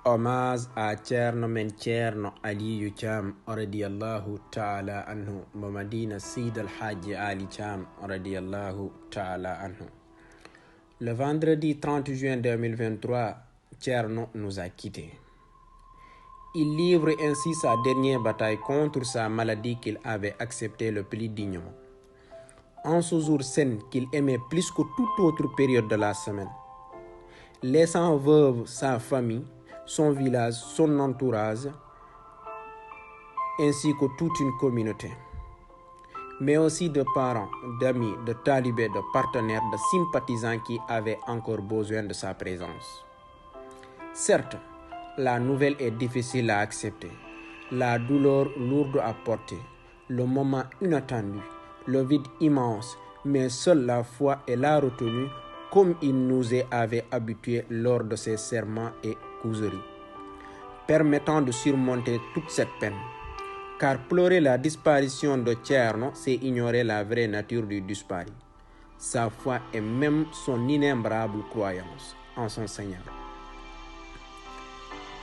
Hommage à Thierno Men Thierno Aliyu Thiam radiyallahu ta'ala anhu, Mamadina Sid al-Hadji Ali Thiam radiyallahu ta'ala anhu. Le vendredi 30 juin 2023, Thierno nous a quittés. Il livre ainsi sa dernière bataille contre sa maladie qu'il avait acceptée le plus dignement. En ce jour saint qu'il aimait plus que toute autre période de la semaine, laissant veuve sa famille, son village, son entourage, ainsi que toute une communauté, mais aussi de parents, d'amis, de talibés, de partenaires, de sympathisants qui avaient encore besoin de sa présence. Certes, la nouvelle est difficile à accepter, la douleur lourde à porter, le moment inattendu, le vide immense, mais seule la foi et la retenue comme il nous y avait habitués lors de ses serments et causeries, permettant de surmonter toute cette peine. Car pleurer la disparition de Thierno, c'est ignorer la vraie nature du disparu, sa foi et même son inébranlable croyance en son Seigneur.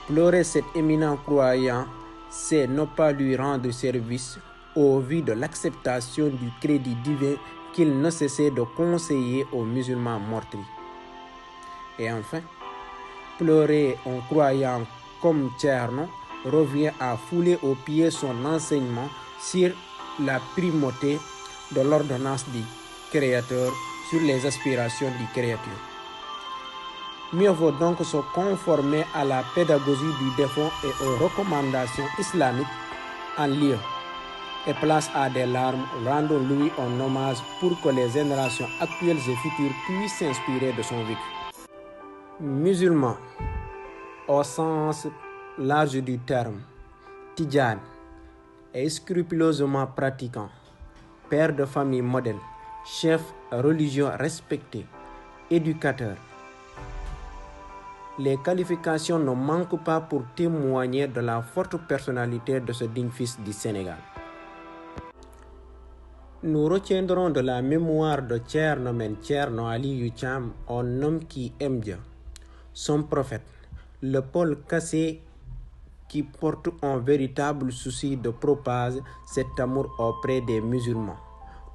Pleurer cet éminent croyant, c'est ne pas lui rendre service au vu de l'acceptation du crédit divin qu'il ne cessait de conseiller aux musulmans meurtris. Et enfin, pleurer un croyant comme Thierno revient à fouler aux pieds son enseignement sur la primauté de l'ordonnance du Créateur sur les aspirations du Créateur. Mieux vaut donc se conformer à la pédagogie du défunt et aux recommandations islamiques en lieu et place à des larmes, rendons-lui un hommage pour que les générations actuelles et futures puissent s'inspirer de son vécu. Musulman, au sens large du terme, Tidjane, est scrupuleusement pratiquant, père de famille modèle, chef religieux respecté, éducateur. Les qualifications ne manquent pas pour témoigner de la forte personnalité de ce digne fils du Sénégal. Nous retiendrons de la mémoire de Thierno Men Thierno Aliyu Thiam un homme qui aime Dieu, son prophète, le pôle cassé qui porte un véritable souci de propager cet amour auprès des musulmans.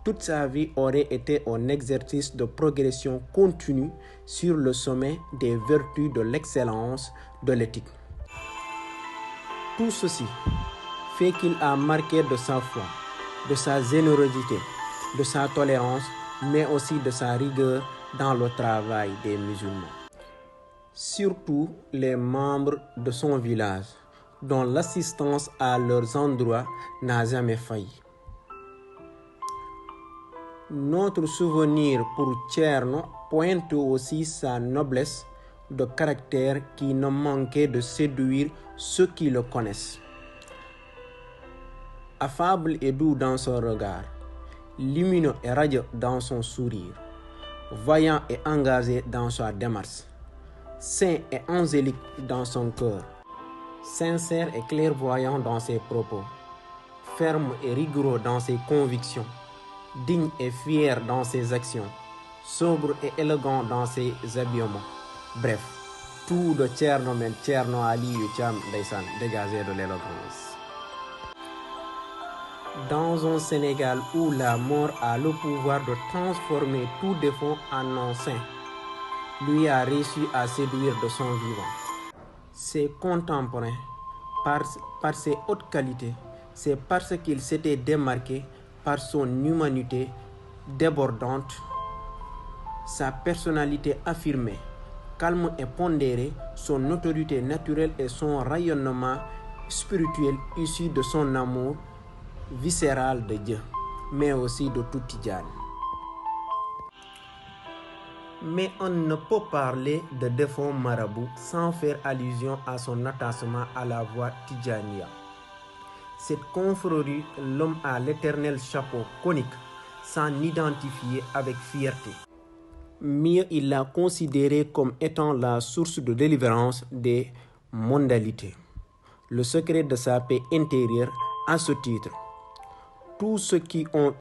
Toute sa vie aurait été un exercice de progression continue sur le sommet des vertus de l'excellence de l'éthique. Tout ceci fait qu'il a marqué de sa foi, de sa générosité, de sa tolérance, mais aussi de sa rigueur dans le travail des musulmans. Surtout les membres de son village, dont l'assistance à leurs endroits n'a jamais failli. Notre souvenir pour Thierno pointe aussi sa noblesse de caractère qui ne manquait de séduire ceux qui le connaissent. Affable et doux dans son regard, lumineux et radieux dans son sourire, vaillant et engagé dans sa démarche, saint et angélique dans son cœur, sincère et clairvoyant dans ses propos, ferme et rigoureux dans ses convictions, digne et fier dans ses actions, sobre et élégant dans ses habillements. Bref, tout de Thierno Men Thierno Aliyu Thiam ndeysaan dégagé de l'élégance. Dans un Sénégal où la mort a le pouvoir de transformer tout défaut en un saint, lui a réussi à séduire de son vivant. Ses contemporains, par ses hautes qualités, c'est parce qu'il s'était démarqué par son humanité débordante, sa personnalité affirmée, calme et pondérée, son autorité naturelle et son rayonnement spirituel issu de son amour viscéral de Dieu, mais aussi de tout Tidjane. Mais on ne peut parler de défunt marabout sans faire allusion à son attachement à la voie Tidjaniya. Cette confrérie, l'homme à l'éternel chapeau conique, s'en identifiait avec fierté. Mieux, il l'a considéré comme étant la source de délivrance des mondalités, le secret de sa paix intérieure. À ce titre, tous ceux qui ont